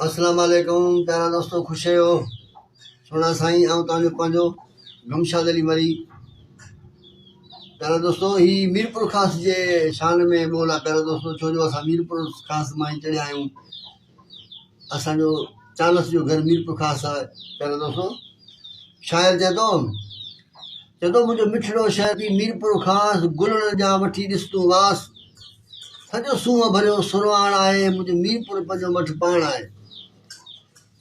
अस्सलाम वालेकुम प्यारा दोस्तों, खुश आहियो। सोना साईं ऐं तव्हांजो पंहिंजो गमशाद अली मरी। प्यारा दोस्तों, ही मीरपुर ख़ास जे शान में बोल आहे प्यारा दोस्तों, छो जो असां मीरपुर ख़ास मां ई चढ़िया आहियूं। असांजो चानस जो घर मीरपुर ख़ास आहे प्यारा दोस्तों। शाइर चए थो मुंहिंजो मिठड़ो शहर थी मीरपुर ख़ास, गुलनि जा वठी ॾिस तूं वास, सॼो सूंहं भरियो सुरवाण आहे, मुंहिंजो मीरपुर पंहिंजो मठु पाण आहे।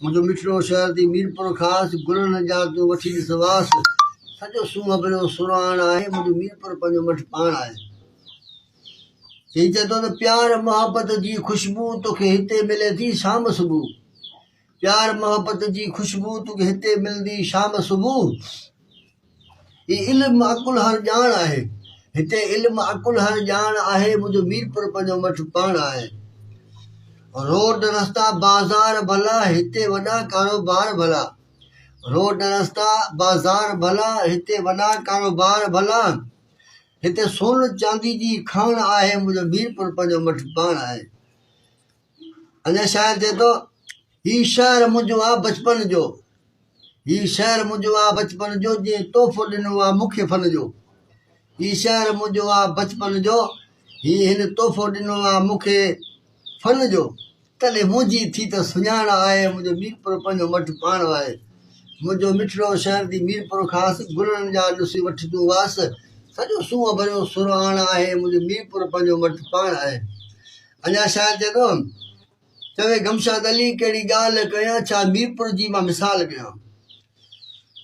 मुंहिंजो मिठड़ो शहर थी मीरपुर ख़ास, गुलनि जा तूं वठी ॾिस वास, सॼो सूंहं भरियो सुरवाण आहे, मुंहिंजो मीरपुर पंहिंजो मठु पाण आहे। हीउ चए थो त प्यार मोहबत जी ख़ुशबू तोखे हिते मिले थी शाम सुबुह, प्यार मोहबत जी ख़ुशबू तोखे हिते मिलंदी शाम सुबुह। हीउ इल्मु अकुल हर ॼाण आहे, हिते इल्मु अकुल हर ॼाण आहे, मुंहिंजो मीरपुर पंहिंजो मठु पाण आहे। रोड रस्ता बाज़ार भला, हिते वॾा कारोबार भला, रोड रस्ता बाज़ार भला, हिते वॾा कारोबार भला, हिते सोन चांदी जी खान आहे, मुंहिंजो मीरपुर पंहिंजो मठु पाण आहे। अञा शाइर चए थो हीउ शहर मुंहिंजो आहे बचपन जो, हीउ शहर मुंहिंजो आहे बचपन जो, जीअं तोहफ़ो ॾिनो आहे मूंखे फन जो। हीउ शहर मुंहिंजो आहे बचपन जो, हीउ हिन तोहफ़ो ॾिनो आहे मूंखे फन जो, तॾहिं मुंहिंजी थी त सुञाण आहे, मुंहिंजो मीरपुर पंहिंजो मठु पाण आहे। मुंहिंजो मिठड़ो शहर थी मीरपुर ख़ासि, गुलनि जा ॾिसी वठी तूं वास, सॼो सूंहं भरियो सुरवाण आहे, मुंहिंजो मीरपुर पंहिंजो मठु पाण आहे। अञा शाइर चए थो चवे गमशाद अली कहिड़ी ॻाल्हि कयां, छा मीरपुर जी मां मिसाल कयां।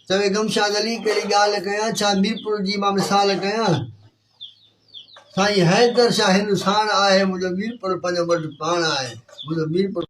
चवे गमशाद अली कहिड़ी ॻाल्हि कयां, छा मीरपुर जी मां मिसाल कयां। साईं हैदर शाह हिंदुस्तान आहे, मुंहिंजो मीरपुर पंहिंजो मठु पाण आहे, मुंहिंजो मीरपुर